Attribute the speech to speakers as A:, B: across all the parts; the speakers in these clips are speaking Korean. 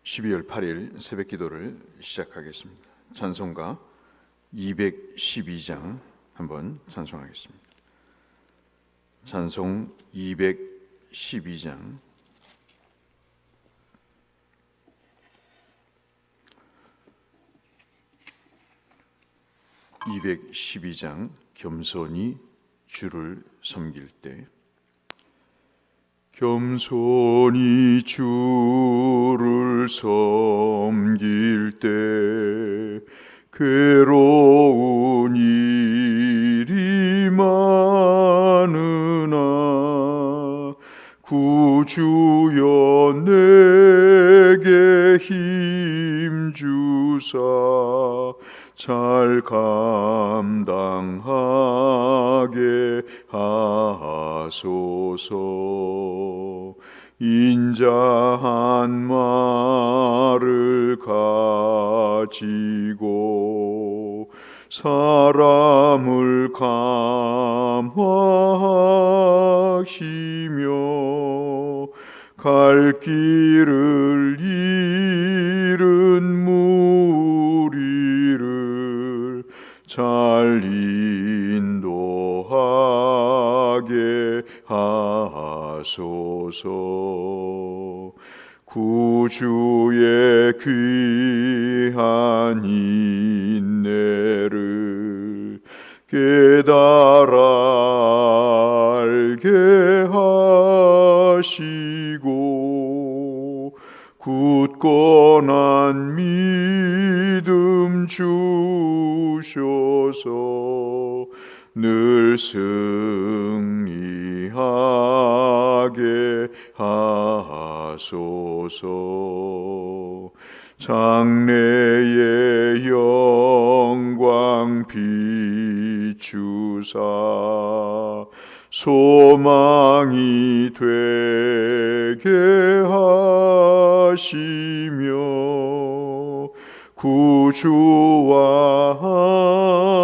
A: 12월 8일 새벽 기도를 시작하겠습니다. 찬송가 212장 한번 찬송하겠습니다. 찬송 212장. 겸손히 주를 섬길 때. 겸손히 주를 섬길 때 괴로운 일이 많으나 구주여 내게 힘 주사 잘 감당하게 하소서. 인자한 말을 가지고 사람을 감화하시며 갈 길을 잃은 무리를 잘 인도하게 하소서. 구주의 귀한 인내를 깨달아 알게 하시고 굳건한 믿음 주셔서 늘 승리하게 하소서. 장래의 영광 비추사 소망이 되게 하시며 구주와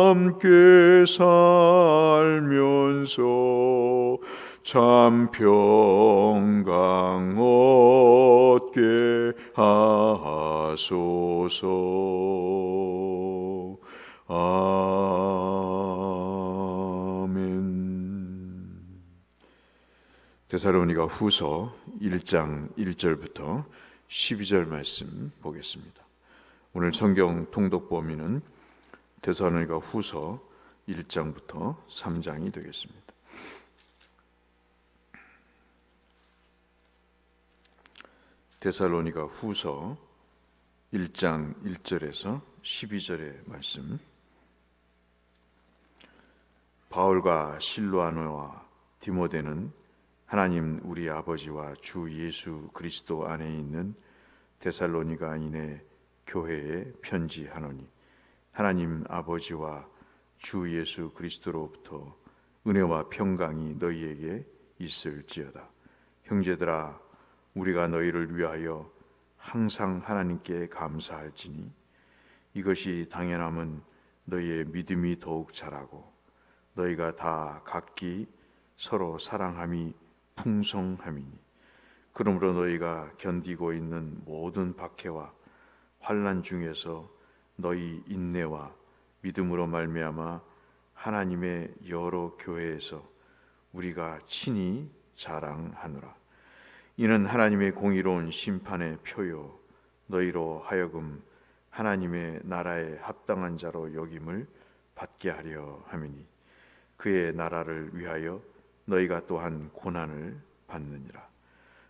A: 함께 살면서 참 평강 얻게 하소서. 아멘. 데살로니가 후서 1장 1절부터 12절 말씀 보겠습니다. 오늘 성경 통독 범위는 데살로니가 후서 1장부터 3장이 되겠습니다. 데살로니가 후서 1장 1절에서 12절의 말씀. 바울과 실로아노와 디모데는 하나님 우리 아버지와 주 예수 그리스도 안에 있는 데살로니가인의 교회에 편지하노니 하나님 아버지와 주 예수 그리스도로부터 은혜와 평강이 너희에게 있을지어다. 형제들아, 우리가 너희를 위하여 항상 하나님께 감사할지니 이것이 당연함은 너희의 믿음이 더욱 자라고 너희가 다 각기 서로 사랑함이 풍성함이니 그러므로 너희가 견디고 있는 모든 박해와 환난 중에서 너희 인내와 믿음으로 말미암아 하나님의 여러 교회에서 우리가 친히 자랑하노라. 이는 하나님의 공의로운 심판의 표요 너희로 하여금 하나님의 나라에 합당한 자로 여김을 받게 하려 함이니 그의 나라를 위하여 너희가 또한 고난을 받느니라.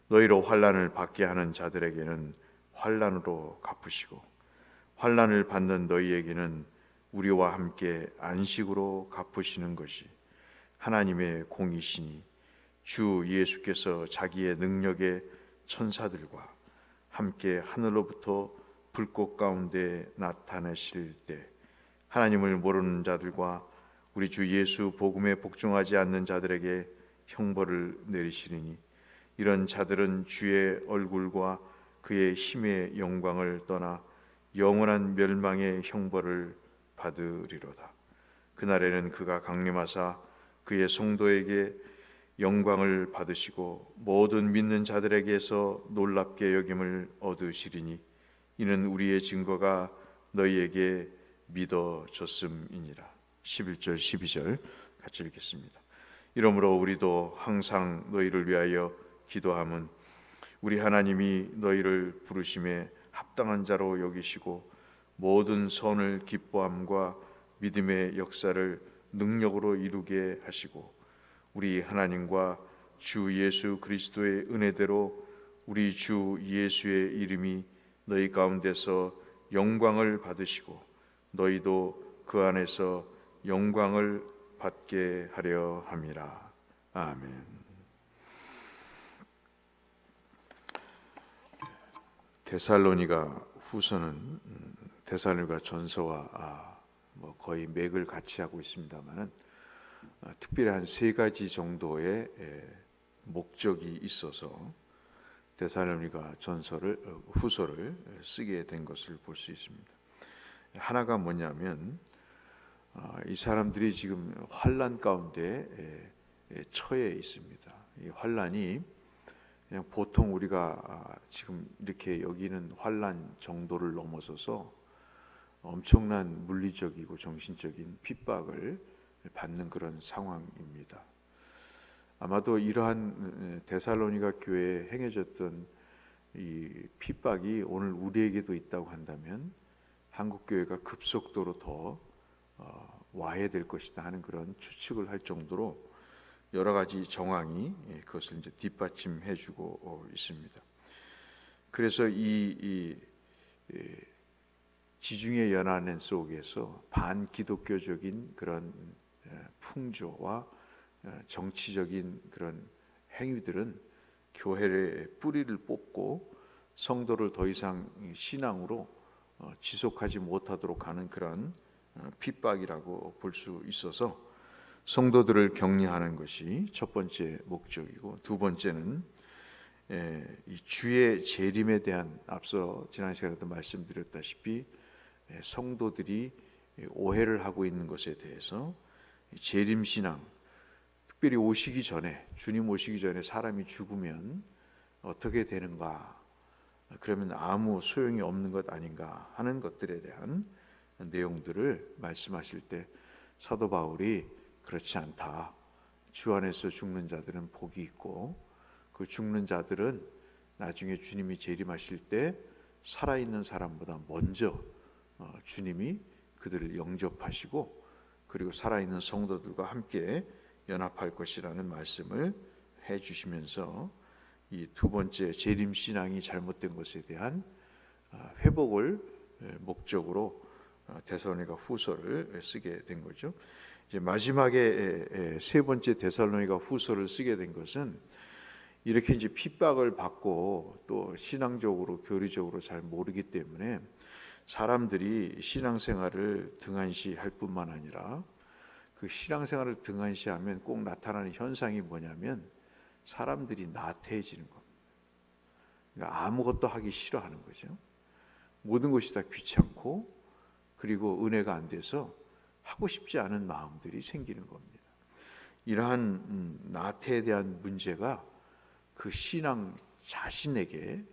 A: 너희로 환난을 받게 하는 자들에게는 환난으로 갚으시고 환난을 받는 너희에게는 우리와 함께 안식으로 갚으시는 것이 하나님의 공이시니 주 예수께서 자기의 능력의 천사들과 함께 하늘로부터 불꽃 가운데 나타내실 때 하나님을 모르는 자들과 우리 주 예수 복음에 복종하지 않는 자들에게 형벌을 내리시리니 이런 자들은 주의 얼굴과 그의 힘의 영광을 떠나 영원한 멸망의 형벌을 받으리로다. 그날에는 그가 강림하사 그의 성도에게 영광을 받으시고 모든 믿는 자들에게서 놀랍게 여김을 얻으시리니 이는 우리의 증거가 너희에게 믿어졌음이니라. 11절 12절 같이 읽겠습니다. 이러므로 우리도 항상 너희를 위하여 기도함은 우리 하나님이 너희를 부르심에 합당한 자로 여기시고 모든 선을 기뻐함과 믿음의 역사를 능력으로 이루게 하시고 우리 하나님과 주 예수 그리스도의 은혜대로 우리 주 예수의 이름이 너희 가운데서 영광을 받으시고 너희도 그 안에서 영광을 받게 하려 함이라. 아멘. 데살로니가 후서는 데살로니가 전서와 거의 맥을 같이 하고 있습니다만은 특별히 한 세 가지 정도의 목적이 있어서 데살로니가 후서를 쓰게 된 것을 볼 수 있습니다. 하나가 뭐냐면 이 사람들이 지금 환난 가운데 처해 있습니다. 이 환난이 그냥 보통 우리가 지금 이렇게 여기는 환난 정도를 넘어서서 엄청난 물리적이고 정신적인 핍박을 받는 그런 상황입니다. 아마도 이러한 데살로니가 교회에 행해졌던 이 핍박이 오늘 우리에게도 있다고 한다면 한국 교회가 급속도로 더 와해될 것이다 하는 그런 추측을 할 정도로 여러 가지 정황이 그것을 이제 뒷받침해주고 있습니다. 그래서 이 지중해 연안의 속에서 반기독교적인 그런 풍조와 정치적인 그런 행위들은 교회의 뿌리를 뽑고 성도를 더 이상 신앙으로 지속하지 못하도록 하는 그런 핍박이라고 볼 수 있어서 성도들을 격려하는 것이 첫 번째 목적이고, 두 번째는 이 주의 재림에 대한, 앞서 지난 시간에도 말씀드렸다시피 성도들이 오해를 하고 있는 것에 대해서 재림신앙, 특별히 오시기 전에, 주님 오시기 전에 사람이 죽으면 어떻게 되는가, 그러면 아무 소용이 없는 것 아닌가 하는 것들에 대한 내용들을 말씀하실 때 사도 바울이 그렇지 않다, 주 안에서 죽는 자들은 복이 있고 그 죽는 자들은 나중에 주님이 재림하실 때 살아있는 사람보다 먼저 주님이 그들을 영접하시고 그리고 살아있는 성도들과 함께 연합할 것이라는 말씀을 해주시면서 이 두 번째 재림신앙이 잘못된 것에 대한 회복을 목적으로 데살로니가 후서를 쓰게 된 거죠. 이제 마지막에 세 번째 데살로니가 후서를 쓰게 된 것은 이렇게 이제 핍박을 받고 또 신앙적으로 교리적으로 잘 모르기 때문에 사람들이 신앙생활을 등한시할 뿐만 아니라 그 신앙생활을 등한시하면 꼭 나타나는 현상이 뭐냐면 사람들이 나태해지는 겁니다. 그러니까 아무것도 하기 싫어하는 거죠. 모든 것이 다 귀찮고 그리고 은혜가 안 돼서 하고 싶지 않은 마음들이 생기는 겁니다. 이러한 나태에 대한 문제가 그 신앙 자신에게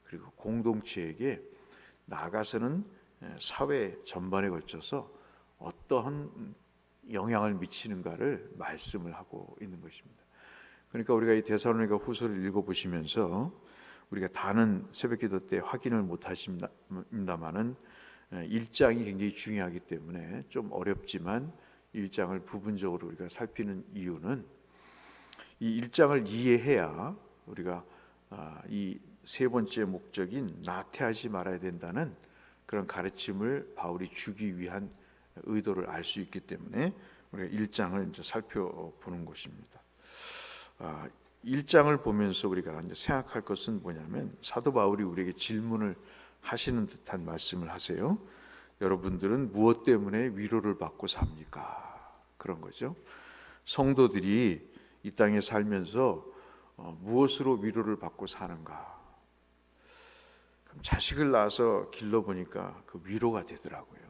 A: 그리고 공동체에게 나아가서는 사회 전반에 걸쳐서 어떠한 영향을 미치는가를 말씀을 하고 있는 것입니다. 그러니까 우리가 이 데살로니가 후서를 읽어보시면서 우리가 다는 새벽기도 때 확인을 못하십니다만은 1장이 굉장히 중요하기 때문에 좀 어렵지만 1장을 부분적으로 우리가 살피는 이유는 이 1장을 이해해야 우리가 이 세 번째 목적인 나태하지 말아야 된다는 그런 가르침을 바울이 주기 위한 의도를 알 수 있기 때문에 우리가 1장을 이제 살펴보는 것입니다. 1장을 보면서 우리가 이제 생각할 것은 뭐냐면 사도 바울이 우리에게 질문을 하시는 듯한 말씀을 하세요. 여러분들은 무엇 때문에 위로를 받고 삽니까? 그런 거죠. 성도들이 이 땅에 살면서 무엇으로 위로를 받고 사는가? 그럼 자식을 낳아서 길러보니까 그 위로가 되더라고요.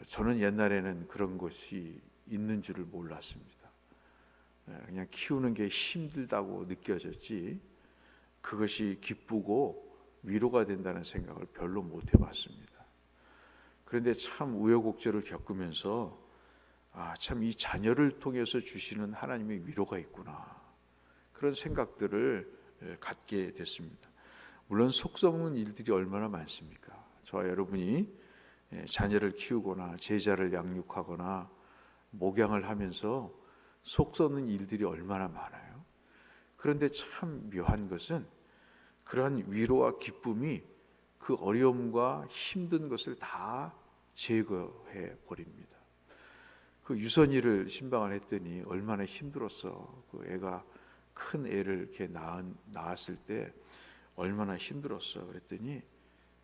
A: 저는 옛날에는 그런 것이 있는 줄을 몰랐습니다. 그냥 키우는 게 힘들다고 느껴졌지 그것이 기쁘고 위로가 된다는 생각을 별로 못 해봤습니다. 그런데 참 우여곡절을 겪으면서 참 이 자녀를 통해서 주시는 하나님의 위로가 있구나 그런 생각들을 갖게 됐습니다. 물론 속 썩는 일들이 얼마나 많습니까? 저와 여러분이 자녀를 키우거나 제자를 양육하거나 목양을 하면서 속 썩는 일들이 얼마나 많아요. 그런데 참 묘한 것은 그러한 위로와 기쁨이 그 어려움과 힘든 것을 다 제거해 버립니다. 그 유선이를 신방을 했더니 얼마나 힘들었어. 그 애가 큰 애를 이렇게 낳았을 때 얼마나 힘들었어. 그랬더니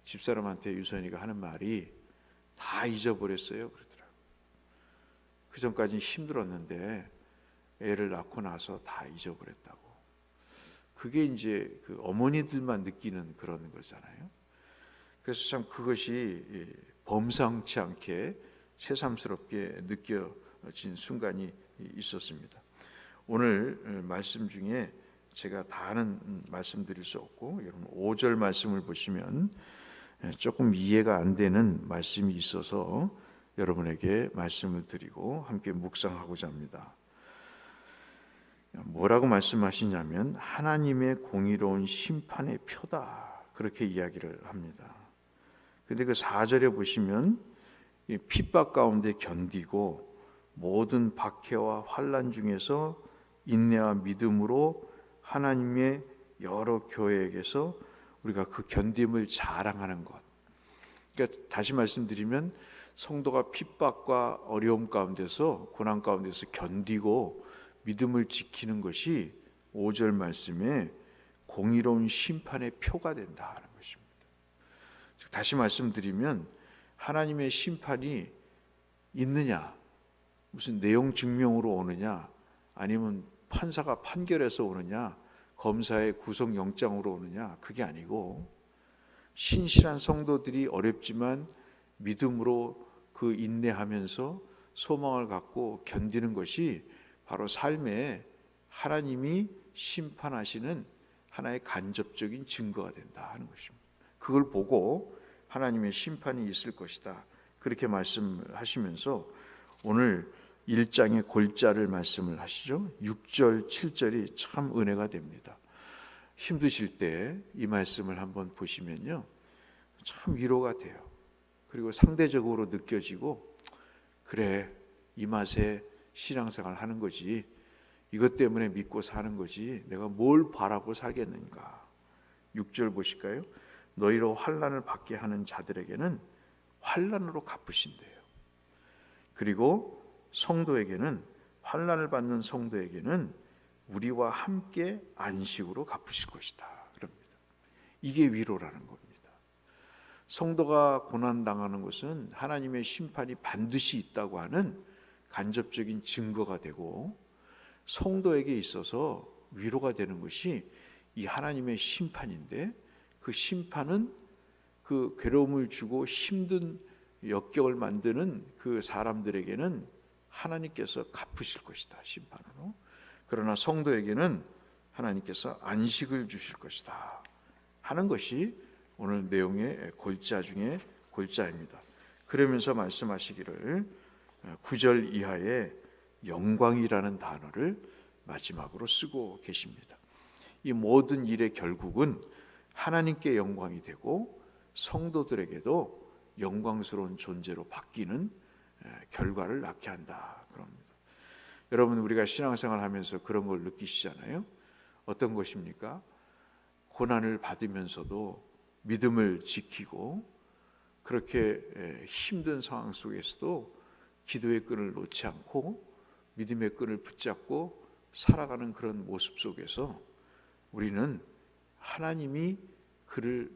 A: 집사람한테 유선이가 하는 말이 다 잊어버렸어요. 그러더라고요. 그 전까지는 힘들었는데 애를 낳고 나서 다 잊어버렸다고. 그게 이제 그 어머니들만 느끼는 그런 거잖아요. 그래서 참 그것이 범상치 않게 새삼스럽게 느껴진 순간이 있었습니다. 오늘 말씀 중에 제가 다는 말씀드릴 수 없고 여러분 5절 말씀을 보시면 조금 이해가 안 되는 말씀이 있어서 여러분에게 말씀을 드리고 함께 묵상하고자 합니다. 뭐라고 말씀하시냐면 하나님의 공의로운 심판의 표다 그렇게 이야기를 합니다. 근데 그 4절에 보시면 핍박 가운데 견디고 모든 박해와 환난 중에서 인내와 믿음으로 하나님의 여러 교회에게서 우리가 그 견딤을 자랑하는 것. 그러니까 다시 말씀드리면 성도가 핍박과 어려움 가운데서 고난 가운데서 견디고 믿음을 지키는 것이 5절 말씀에 공의로운 심판의 표가 된다 하는 것입니다. 다시 말씀드리면 하나님의 심판이 있느냐, 무슨 내용 증명으로 오느냐, 아니면 판사가 판결해서 오느냐, 검사의 구속영장으로 오느냐, 그게 아니고 신실한 성도들이 어렵지만 믿음으로 그 인내하면서 소망을 갖고 견디는 것이 바로 삶에 하나님이 심판하시는 하나의 간접적인 증거가 된다 하는 것입니다. 그걸 보고 하나님의 심판이 있을 것이다 그렇게 말씀하시면서 오늘 1장의 골자를 말씀을 하시죠. 6절 7절이 참 은혜가 됩니다. 힘드실 때 이 말씀을 한번 보시면요 참 위로가 돼요. 그리고 상대적으로 느껴지고 그래 이 맛에 신앙생활 하는 거지, 이것 때문에 믿고 사는 거지, 내가 뭘 바라고 살겠는가. 6절 보실까요? 너희로 환난을 받게 하는 자들에게는 환난으로 갚으신대요. 그리고 성도에게는, 환난을 받는 성도에게는 우리와 함께 안식으로 갚으실 것이다 그럽니다. 이게 위로라는 겁니다. 성도가 고난당하는 것은 하나님의 심판이 반드시 있다고 하는 간접적인 증거가 되고, 성도에게 있어서 위로가 되는 것이 이 하나님의 심판인데, 그 심판은 그 괴로움을 주고 힘든 역경을 만드는 그 사람들에게는 하나님께서 갚으실 것이다, 심판으로. 그러나 성도에게는 하나님께서 안식을 주실 것이다 하는 것이 오늘 내용의 골자 중에 골자입니다. 그러면서 말씀하시기를 9절 이하에 영광이라는 단어를 마지막으로 쓰고 계십니다. 이 모든 일의 결국은 하나님께 영광이 되고 성도들에게도 영광스러운 존재로 바뀌는 결과를 낳게 한다 그럽니다. 여러분, 우리가 신앙생활 하면서 그런 걸 느끼시잖아요. 어떤 것입니까? 고난을 받으면서도 믿음을 지키고 그렇게 힘든 상황 속에서도 기도의 끈을 놓지 않고 믿음의 끈을 붙잡고 살아가는 그런 모습 속에서 우리는 하나님이 그를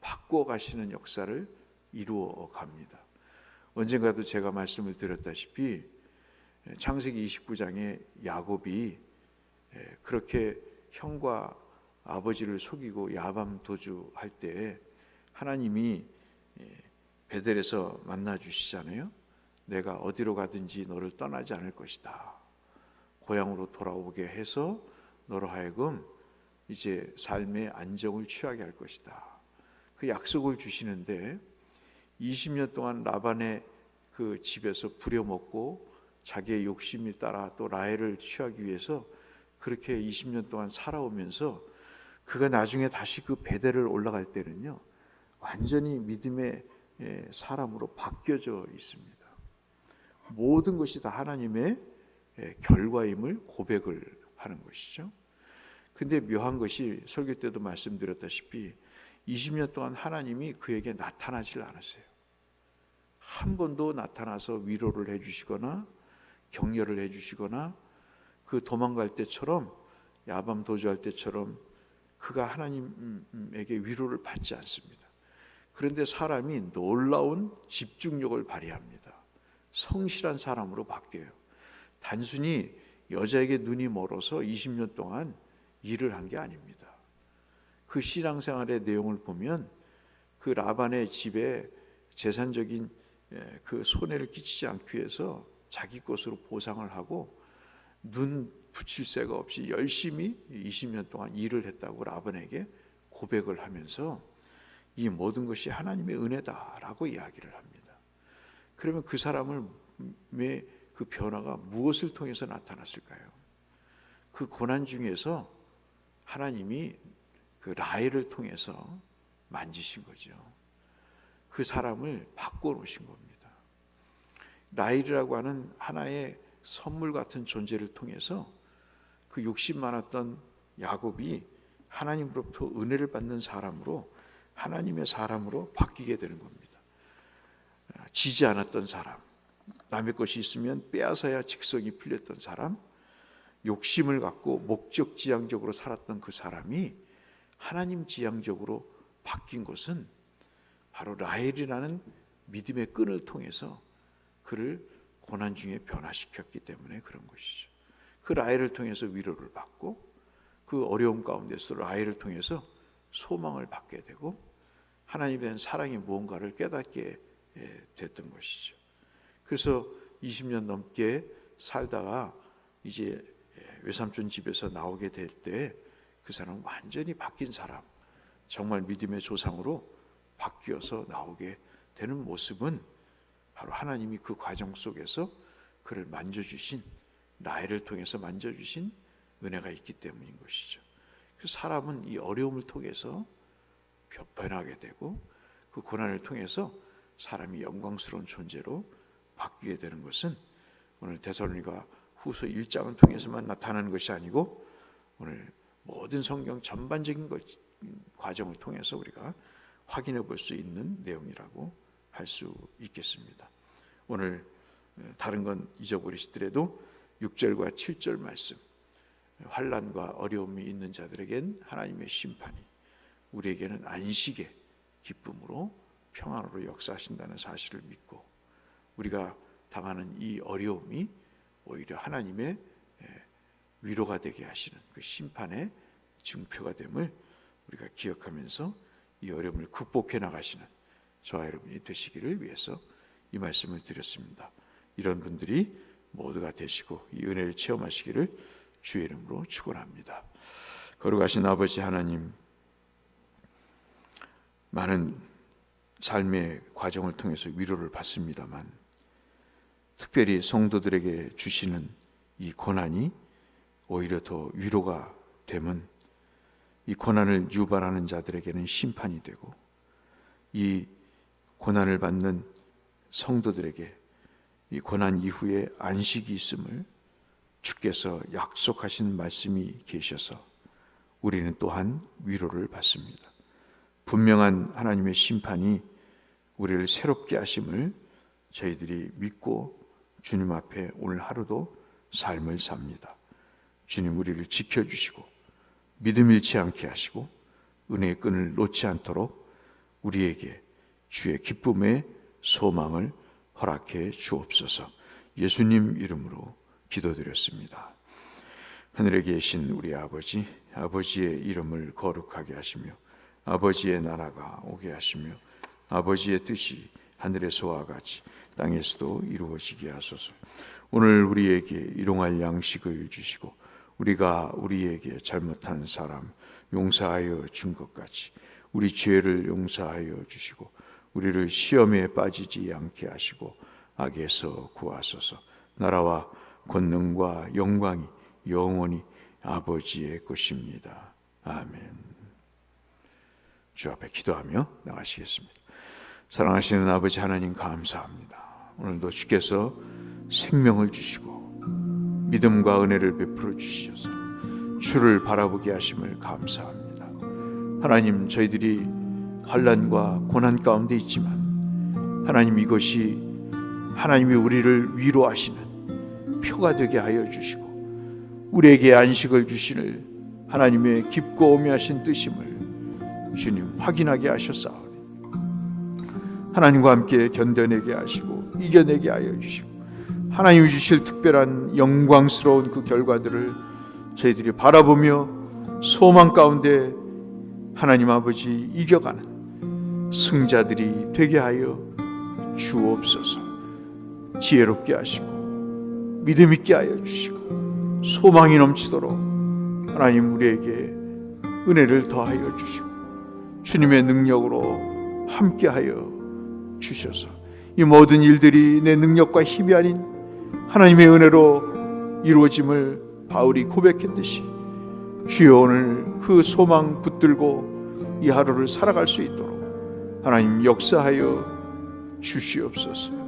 A: 바꿔 가시는 역사를 이루어 갑니다. 언젠가도 제가 말씀을 드렸다시피 창세기 29장에 야곱이 그렇게 형과 아버지를 속이고 야밤 도주할 때 하나님이 베델에서 만나 주시잖아요. 내가 어디로 가든지 너를 떠나지 않을 것이다. 고향으로 돌아오게 해서 너로 하여금 이제 삶의 안정을 취하게 할 것이다. 그 약속을 주시는데 20년 동안 라반의 그 집에서 부려먹고 자기의 욕심이 따라 또 라헬을 취하기 위해서 그렇게 20년 동안 살아오면서 그가 나중에 다시 그 베델을 올라갈 때는요, 완전히 믿음의 사람으로 바뀌어져 있습니다. 모든 것이 다 하나님의 결과임을 고백을 하는 것이죠. 근데 묘한 것이 설교 때도 말씀드렸다시피 20년 동안 하나님이 그에게 나타나질 않았어요. 한 번도 나타나서 위로를 해주시거나 격려를 해주시거나 그 도망갈 때처럼 야밤 도주할 때처럼 그가 하나님에게 위로를 받지 않습니다. 그런데 사람이 놀라운 집중력을 발휘합니다. 성실한 사람으로 바뀌어요. 단순히 여자에게 눈이 멀어서 20년 동안 일을 한 게 아닙니다. 그 신앙생활의 내용을 보면 그 라반의 집에 재산적인 그 손해를 끼치지 않기 위해서 자기 것으로 보상을 하고 눈 붙일 새가 없이 열심히 20년 동안 일을 했다고 라반에게 고백을 하면서 이 모든 것이 하나님의 은혜다라고 이야기를 합니다. 그러면 그 사람의 그 변화가 무엇을 통해서 나타났을까요? 그 고난 중에서 하나님이 그 라헬을 통해서 만지신 거죠. 그 사람을 바꿔놓으신 겁니다. 라헬이라고 하는 하나의 선물 같은 존재를 통해서 그 욕심 많았던 야곱이 하나님으로부터 은혜를 받는 사람으로 하나님의 사람으로 바뀌게 되는 겁니다. 지지 않았던 사람, 남의 것이 있으면 빼앗아야 직성이 풀렸던 사람, 욕심을 갖고 목적지향적으로 살았던 그 사람이 하나님 지향적으로 바뀐 것은 바로 라헬이라는 믿음의 끈을 통해서 그를 고난 중에 변화시켰기 때문에 그런 것이죠. 그 라헬을 통해서 위로를 받고 그 어려움 가운데서 라헬을 통해서 소망을 받게 되고 하나님에 대한 사랑이 무언가를 깨닫게 됐던 것이죠. 그래서 20년 넘게 살다가 이제 외삼촌 집에서 나오게 될 때 그 사람은 완전히 바뀐 사람, 정말 믿음의 조상으로 바뀌어서 나오게 되는 모습은 바로 하나님이 그 과정 속에서 그를 만져주신, 라헬을 통해서 만져주신 은혜가 있기 때문인 것이죠. 그 사람은 이 어려움을 통해서 변하게 되고 그 고난을 통해서 사람이 영광스러운 존재로 바뀌게 되는 것은 오늘 데살로니가 후서 1장을 통해서만 나타나는 것이 아니고 오늘 모든 성경 전반적인 과정을 통해서 우리가 확인해 볼 수 있는 내용이라고 할 수 있겠습니다. 오늘 다른 건 잊어버리시더라도 6절과 7절 말씀, 환난과 어려움이 있는 자들에겐 하나님의 심판이, 우리에게는 안식의 기쁨으로 평안으로 역사하신다는 사실을 믿고 우리가 당하는 이 어려움이 오히려 하나님의 위로가 되게 하시는 그 심판의 증표가 됨을 우리가 기억하면서 이 어려움을 극복해 나가시는 저와 여러분이 되시기를 위해서 이 말씀을 드렸습니다. 이런 분들이 모두가 되시고 이 은혜를 체험하시기를 주의 이름으로 축원합니다. 거룩하신 아버지 하나님, 많은 삶의 과정을 통해서 위로를 받습니다만 특별히 성도들에게 주시는 이 고난이 오히려 더 위로가 되면 이 고난을 유발하는 자들에게는 심판이 되고 이 고난을 받는 성도들에게 이 고난 이후에 안식이 있음을 주께서 약속하신 말씀이 계셔서 우리는 또한 위로를 받습니다. 분명한 하나님의 심판이 우리를 새롭게 하심을 저희들이 믿고 주님 앞에 오늘 하루도 삶을 삽니다. 주님 우리를 지켜주시고 믿음 잃지 않게 하시고 은혜의 끈을 놓지 않도록 우리에게 주의 기쁨의 소망을 허락해 주옵소서. 예수님 이름으로 기도드렸습니다. 하늘에 계신 우리 아버지, 아버지의 이름을 거룩하게 하시며 아버지의 나라가 오게 하시며 아버지의 뜻이 하늘에서와 같이 땅에서도 이루어지게 하소서. 오늘 우리에게 일용할 양식을 주시고 우리가 우리에게 잘못한 사람 용서하여 준 것 같이 우리 죄를 용서하여 주시고 우리를 시험에 빠지지 않게 하시고 악에서 구하소서. 나라와 권능과 영광이 영원히 아버지의 것입니다. 아멘. 주 앞에 기도하며 나가시겠습니다. 사랑하시는 아버지 하나님 감사합니다. 오늘도 주께서 생명을 주시고 믿음과 은혜를 베풀어 주셔서 주를 바라보게 하심을 감사합니다. 하나님, 저희들이 환난과 고난 가운데 있지만 하나님, 이것이 하나님이 우리를 위로하시는 표가 되게 하여 주시고 우리에게 안식을 주시는 하나님의 깊고 오묘하신 뜻임을 주님 확인하게 하셨사오니 하나님과 함께 견뎌내게 하시고 이겨내게 하여 주시고 하나님이 주실 특별한 영광스러운 그 결과들을 저희들이 바라보며 소망 가운데 하나님 아버지 이겨가는 승자들이 되게 하여 주옵소서. 지혜롭게 하시고 믿음 있게 하여 주시고 소망이 넘치도록 하나님 우리에게 은혜를 더하여 주시고 주님의 능력으로 함께하여 주셔서 이 모든 일들이 내 능력과 힘이 아닌 하나님의 은혜로 이루어짐을 바울이 고백했듯이 주여 오늘 그 소망 붙들고 이 하루를 살아갈 수 있도록 하나님 역사하여 주시옵소서.